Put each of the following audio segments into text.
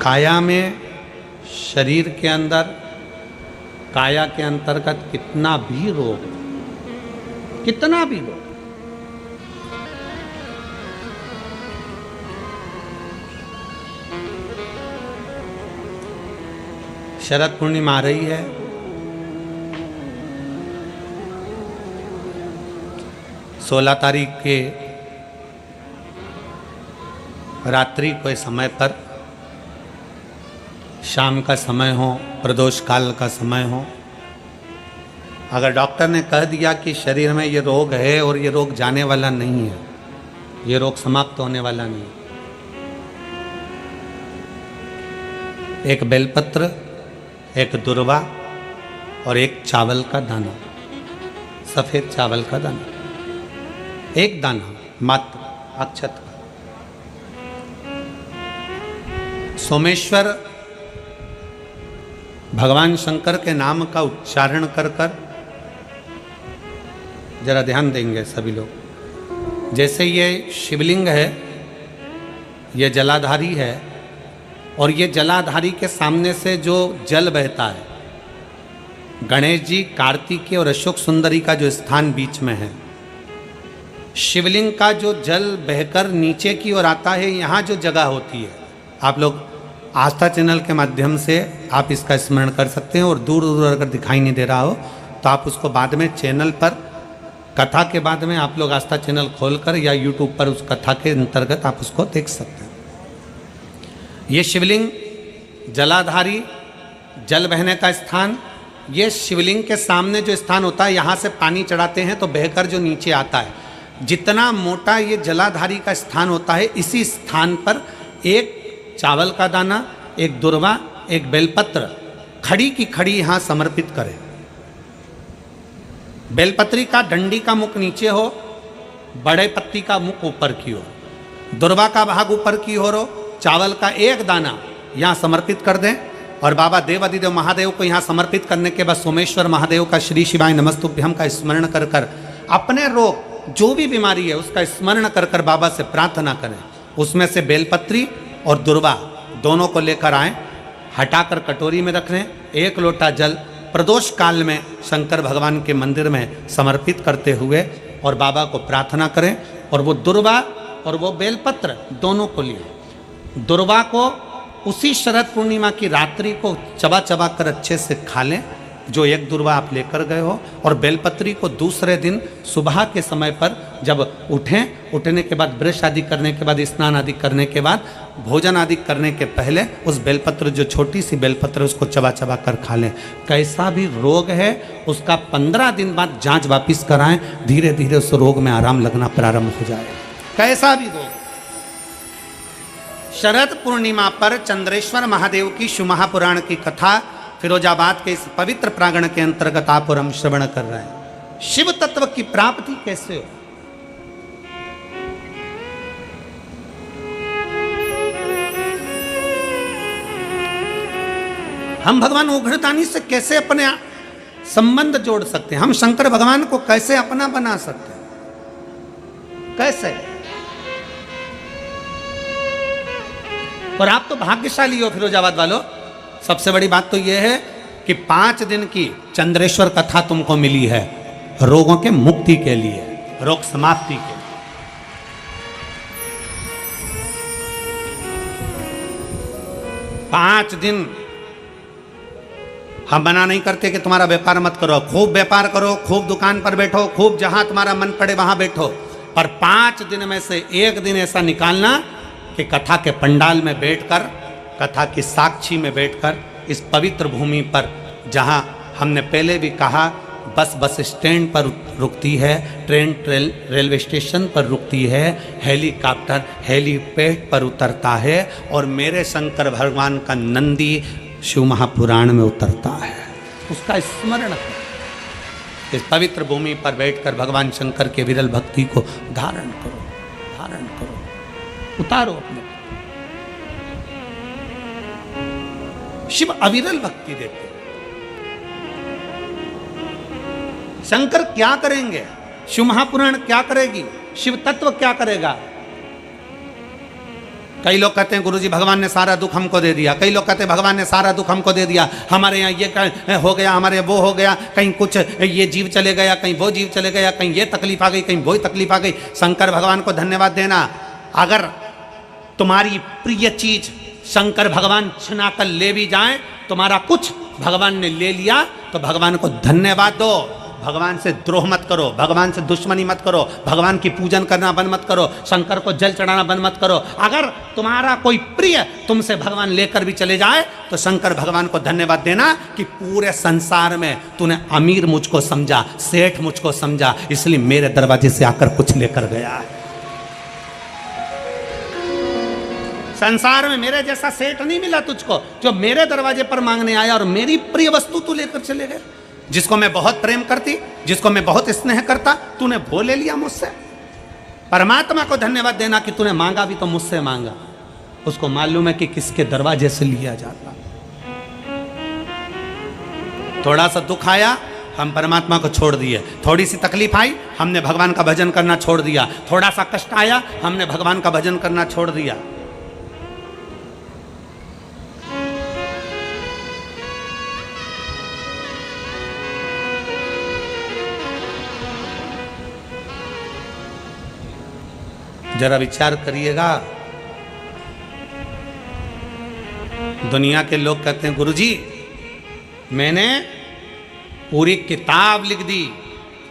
काया में, शरीर के अंदर, काया के अंतर्गत कितना भी रोग, कितना भी रोग, शरद पूर्णिमा आ रही है। सोलह तारीख के रात्रि के समय पर, शाम का समय हो, प्रदोष काल का समय हो, अगर डॉक्टर ने कह दिया कि शरीर में ये रोग है और ये रोग जाने वाला नहीं है, ये रोग समाप्त होने वाला नहीं, एक बेलपत्र, एक दुर्वा और एक चावल का दाना, सफेद चावल का दाना, एक दाना मात्र अक्षत का, सोमेश्वर भगवान शंकर के नाम का उच्चारण कर कर, जरा ध्यान देंगे सभी लोग। जैसे ये शिवलिंग है, ये जलाधारी है, और ये जलाधारी के सामने से जो जल बहता है, गणेश जी, कार्तिकेय और अशोक सुंदरी का जो स्थान बीच में है, शिवलिंग का जो जल बहकर नीचे की ओर आता है, यहाँ जो जगह होती है, आप लोग आस्था चैनल के माध्यम से आप इसका स्मरण कर सकते हैं। और दूर दूर अगर दिखाई नहीं दे रहा हो तो आप उसको बाद में चैनल पर, कथा के बाद में आप लोग आस्था चैनल खोलकर या यूट्यूब पर उस कथा के अंतर्गत आप उसको देख सकते हैं। ये शिवलिंग जलाधारी, जल बहने का स्थान, ये शिवलिंग के सामने जो स्थान होता है, यहाँ से पानी चढ़ाते हैं तो बहकर जो नीचे आता है, जितना मोटा ये जलाधारी का स्थान होता है, इसी स्थान पर एक चावल का दाना, एक दुर्वा, एक बेलपत्र खड़ी की खड़ी यहाँ समर्पित करें। बेलपत्री का डंडी का मुख नीचे हो, बड़े पत्ती का मुख ऊपर की ओर, दुर्वा का भाग ऊपर की ओर हो, चावल का एक दाना यहाँ समर्पित कर दें। और बाबा देवादिदेव महादेव को यहाँ समर्पित करने के बाद सोमेश्वर महादेव का श्री शिवाय नमस्तुभ्यम का स्मरण कर कर अपने रोग, जो भी बीमारी है उसका स्मरण कर कर बाबा से प्रार्थना करें। उसमें से बेलपत्री और दुर्वा दोनों को लेकर आएं, हटाकर कटोरी में रख लें। एक लोटा जल प्रदोष काल में शंकर भगवान के मंदिर में समर्पित करते हुए और बाबा को प्रार्थना करें। और वो दुर्वा और वो बेलपत्र दोनों को लिए, दुर्वा को उसी शरद पूर्णिमा की रात्रि को चबा चबा कर अच्छे से खा लें, जो एक दुर्वा आप लेकर गए हो। और बेलपत्री को दूसरे दिन सुबह के समय पर जब उठने के बाद, ब्रश आदि करने के बाद, स्नान आदि करने के बाद, भोजन आदि करने के पहले उस बेलपत्र, जो छोटी सी बेलपत्र, उसको चबा चबा कर खा लें। कैसा भी रोग है उसका 15 दिन बाद जांच वापिस कराएं, धीरे धीरे उस रोग में आराम लगना प्रारंभ हो जाए। कैसा भी रोग। शरद पूर्णिमा पर चंद्रेश्वर महादेव की शिव महापुराण की कथा फिरोजाबाद के इस पवित्र प्रांगण के अंतर्गत आप और हम श्रवण कर रहे हैं। शिव तत्व की प्राप्ति कैसे हो। हम भगवान उघड़दानी से कैसे अपने संबंध जोड़ सकते हैं, हम शंकर भगवान को कैसे अपना बना सकते हैं, कैसे। और आप तो भाग्यशाली हो फिरोजाबाद वालों। सबसे बड़ी बात तो यह है कि 5 दिन की चंद्रेश्वर कथा तुमको मिली है रोगों के मुक्ति के लिए, रोग समाप्ति के लिए। 5 दिन हम मना नहीं करते कि तुम्हारा व्यापार मत करो, खूब व्यापार करो, खूब दुकान पर बैठो, खूब जहां तुम्हारा मन पड़े वहां बैठो, पर 5 दिन में से एक दिन ऐसा निकालना कि कथा के पंडाल में बैठकर, कथा की साक्षी में बैठकर, इस पवित्र भूमि पर, जहां हमने पहले भी कहा बस स्टैंड पर रुकती है, ट्रेन रेलवे स्टेशन पर रुकती है, हेलीकॉप्टर हेलीपैड पर उतरता है, और मेरे शंकर भगवान का नंदी शिव महापुराण में उतरता है। उसका स्मरण करो। इस पवित्र भूमि पर बैठकर भगवान शंकर के विरल भक्ति को धारण करो, धारण करो, उतारो अपने। शिव अविरल भक्ति देते हैं। शंकर क्या करेंगे, शिव महापुराण क्या करेगी, शिव तत्व क्या करेगा। कई लोग कहते हैं गुरुजी भगवान ने सारा दुख हमको दे दिया, कई लोग कहते हैं भगवान ने सारा दुख हमको दे दिया, हमारे यहाँ ये हो गया, हमारे वो हो गया, कहीं कुछ ये जीव चले गया, कहीं वो जीव चले गया, कहीं ये तकलीफ आ गई, कहीं वो तकलीफ आ गई। शंकर भगवान को धन्यवाद देना। अगर तुम्हारी प्रिय चीज शंकर भगवान छिना कर ले भी जाए, तुम्हारा कुछ भगवान ने ले लिया, तो भगवान को धन्यवाद दो। भगवान से द्रोह मत करो, भगवान से दुश्मनी मत करो, भगवान की पूजन करना बंद मत करो, शंकर को जल चढ़ाना बंद मत करो। अगर तुम्हारा कोई प्रिय तुमसे भगवान लेकर भी चले जाए, तो शंकर भगवान को धन्यवाद देना कि पूरे संसार में तूने अमीर मुझको समझा, सेठ मुझको समझा, इसलिए मेरे दरवाजे से आकर कुछ लेकर गया। संसार में मेरे जैसा सेठ नहीं मिला तुझको जो मेरे दरवाजे पर मांगने आया और मेरी प्रिय वस्तु तू लेकर चले गए। जिसको मैं बहुत प्रेम करती, जिसको मैं बहुत स्नेह करता, तूने वो ले लिया मुझसे। परमात्मा को धन्यवाद देना कि तूने मांगा भी तो मुझसे मांगा। उसको मालूम है कि किसके दरवाजे से लिया जाता। थोड़ा सा दुख आया, हम परमात्मा को छोड़ दिए। थोड़ी सी तकलीफ आई, हमने भगवान का भजन करना छोड़ दिया। थोड़ा सा कष्ट आया, हमने भगवान का भजन करना छोड़ दिया। जरा विचार करिएगा। दुनिया के लोग कहते हैं गुरुजी मैंने पूरी किताब लिख दी।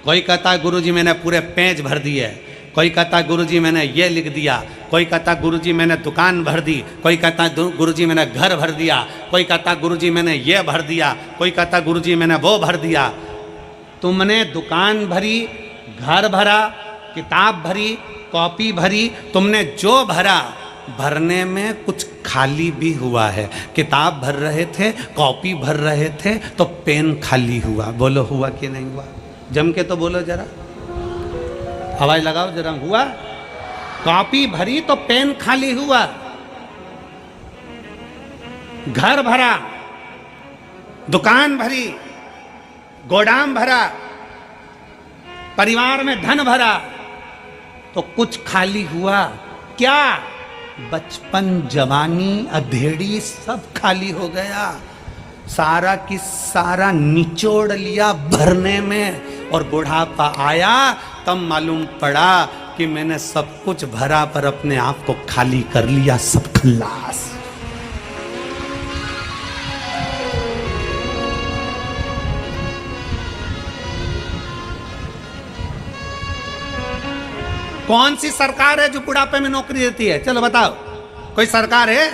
कोई कहता है गुरुजी मैंने पूरे पेज भर दिए। कोई कहता है गुरुजी मैंने ये लिख दिया। कोई कहता है गुरुजी मैंने दुकान भर दी। कोई कहता है गुरुजी मैंने घर भर दिया। कोई कहता है गुरुजी मैंने ये भर दिया। कोई कहता है गुरुजी मैंने वो भर दिया। तुमने दुकान भरी, घर भरा, किताब भरी, कॉपी भरी, तुमने जो भरा, भरने में कुछ खाली भी हुआ है। किताब भर रहे थे, कॉपी भर रहे थे, तो पेन खाली हुआ। बोलो हुआ कि नहीं हुआ? जम के तो बोलो जरा, आवाज लगाओ जरा। हुआ? कॉपी भरी तो पेन खाली हुआ। घर भरा, दुकान भरी, गोदाम भरा, परिवार में धन भरा, तो कुछ खाली हुआ। क्या? बचपन, जवानी, अधेड़ी सब खाली हो गया। सारा की सारा निचोड़ लिया भरने में, और बुढ़ापा आया तब मालूम पड़ा कि मैंने सब कुछ भरा पर अपने आप को खाली कर लिया। सब खल्लास। कौन सी सरकार है जो बुढ़ापे में नौकरी देती है? चलो बताओ, कोई सरकार है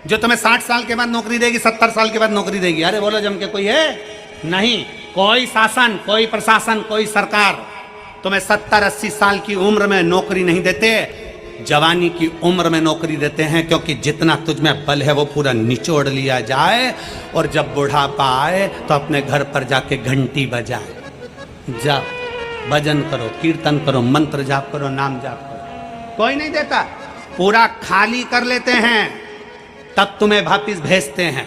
जो तुम्हें 60 साल के बाद नौकरी देगी, 70 साल के बाद नौकरी देगी? अरे बोलो जम के, कोई है? नहीं। कोई शासन, कोई प्रशासन, कोई सरकार तुम्हें 70-80 साल की उम्र में नौकरी नहीं देते। जवानी की उम्र में नौकरी देते हैं, क्योंकि जितना तुझमें बल है वो पूरा निचोड़ लिया जाए, और जब बुढ़ापा आए तो अपने घर पर जाके घंटी बजाए। जाओ भजन करो, कीर्तन करो, मंत्र जाप करो, नाम जाप करो। कोई नहीं देता। पूरा खाली कर लेते हैं, तब तुम्हें वापिस भेजते हैं।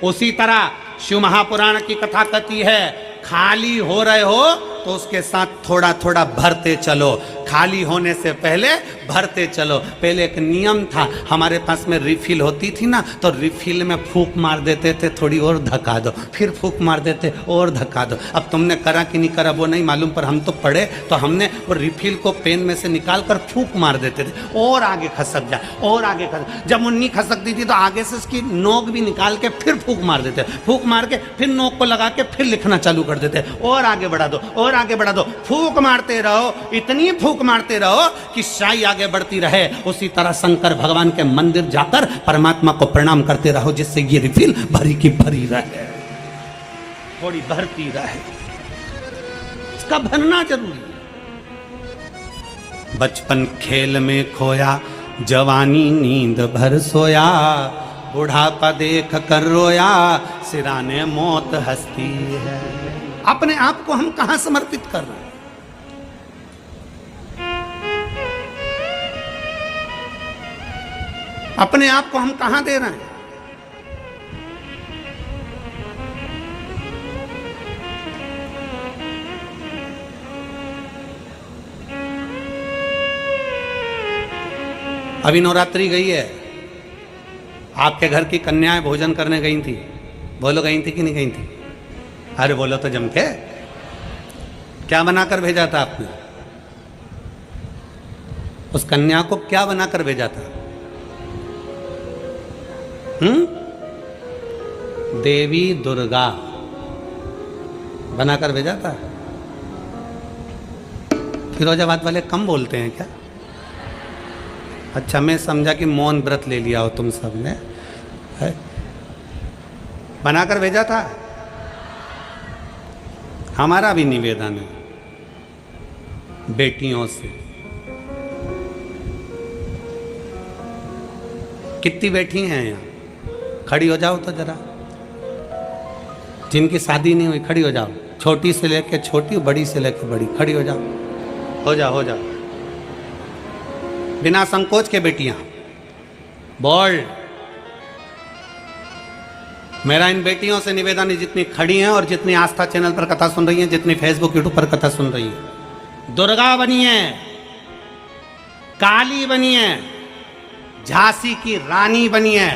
उसी तरह शिव महापुराण की कथा कहती है, खाली हो रहे हो तो उसके साथ थोड़ा थोड़ा भरते चलो। खाली होने से पहले भरते चलो। पहले एक नियम था, हमारे पास में रिफिल होती थी ना, तो रिफिल में फूंक मार देते थे, थोड़ी और धक्का दो, फिर फूंक मार देते और धक्का दो। अब तुमने करा कि नहीं करा वो नहीं मालूम, पर हम तो पढ़े तो हमने वो रिफिल को पेन में से निकाल कर फूंक मार देते थे, और आगे खसक जाए, और आगे खसक। जब मुन्नी खसकती थी तो आगे से उसकी नोक भी निकाल के फिर फूंक मार देते, फूंक मार के फिर नोक को लगा के फिर लिखना चालू कर देते, और आगे बढ़ा दो, और आगे बढ़ा दो। फूंक मारते रहो, इतनी फूंक मारते रहो कि शाही आगे बढ़ती रहे। उसी तरह शंकर भगवान के मंदिर जाकर परमात्मा को प्रणाम करते रहो, जिससे ये रिफिल भरी की भरी रहे, थोड़ी भरती रहे। इसका भरना जरूरी है। बचपन खेल में खोया, जवानी नींद भर सोया, बुढ़ापा देख कर रोया, सिराने मौत हंसती है। अपने आप को हम कहां समर्पित कर रहे हैं? अपने आप को हम कहां दे रहे हैं? अभी नवरात्रि गई है, आपके घर की कन्याएं भोजन करने गई थी, बोलो गई थी कि नहीं गई थी? अरे बोलो तो जम के, क्या बनाकर भेजा था आपने? उस कन्या को क्या बनाकर भेजा था? देवी दुर्गा बनाकर भेजा था। फिरोजाबाद वाले कम बोलते हैं क्या? अच्छा, मैं समझा कि मौन व्रत ले लिया हो तुम सब ने। बनाकर भेजा था। हमारा भी निवेदन है बेटियों से, कितनी बेटी हैं यहाँ? खड़ी हो जाओ तो जरा, जिनकी शादी नहीं हुई खड़ी हो जाओ, छोटी से लेके छोटी, बड़ी से लेके बड़ी, खड़ी हो जाओ, हो जाओ हो जाओ, बिना संकोच के बेटियां बोल। मेरा इन बेटियों से निवेदन है, जितनी खड़ी हैं और जितनी आस्था चैनल पर कथा सुन रही हैं, जितनी फेसबुक यूट्यूब पर कथा सुन रही हैं, दुर्गा बनिए, काली बनिए, झांसी की रानी बनिए,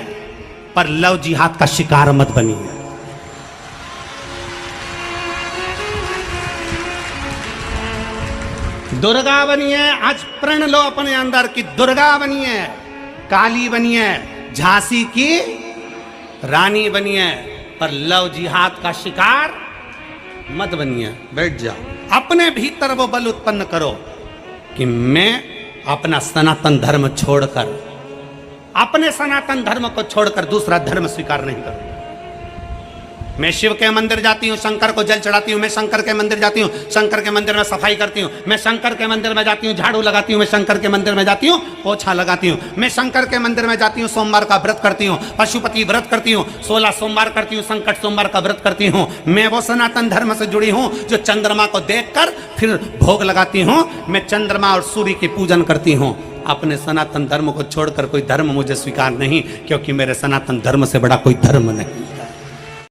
पर लव जिहाद का शिकार मत बनिए। दुर्गा बनिए, आज प्रण लो अपने अंदर की दुर्गा बनिए, काली बनिए, झांसी की रानी बनिए, पर लव जिहाद का शिकार मत बनिए। बैठ जाओ, अपने भीतर वो बल उत्पन्न करो कि मैं अपना सनातन धर्म छोड़कर, अपने सनातन धर्म को छोड़कर दूसरा धर्म स्वीकार नहीं करूंगा। मैं शिव के मंदिर जाती हूँ, शंकर को जल चढ़ाती हूँ, मैं शंकर के मंदिर जाती हूँ, शंकर के मंदिर में सफाई करती हूँ, मैं शंकर के मंदिर में जाती हूँ, झाड़ू लगाती हूँ, मैं शंकर के मंदिर में जाती हूँ, पोछा लगाती हूँ, मैं शंकर के मंदिर में जाती हूँ, सोमवार का व्रत करती हूँ, पशुपति व्रत करती हूँ, 16 सोमवार करती हूँ, संकट सोमवार का व्रत करती हूँ। मैं वो सनातन धर्म से जुड़ी हूँ जो चंद्रमा को देखकर फिर भोग लगाती हूँ, मैं चंद्रमा और सूर्य की पूजन करती हूँ। अपने सनातन धर्म को छोड़कर कोई धर्म मुझे स्वीकार नहीं, क्योंकि मेरे सनातन धर्म से बड़ा कोई धर्म नहीं।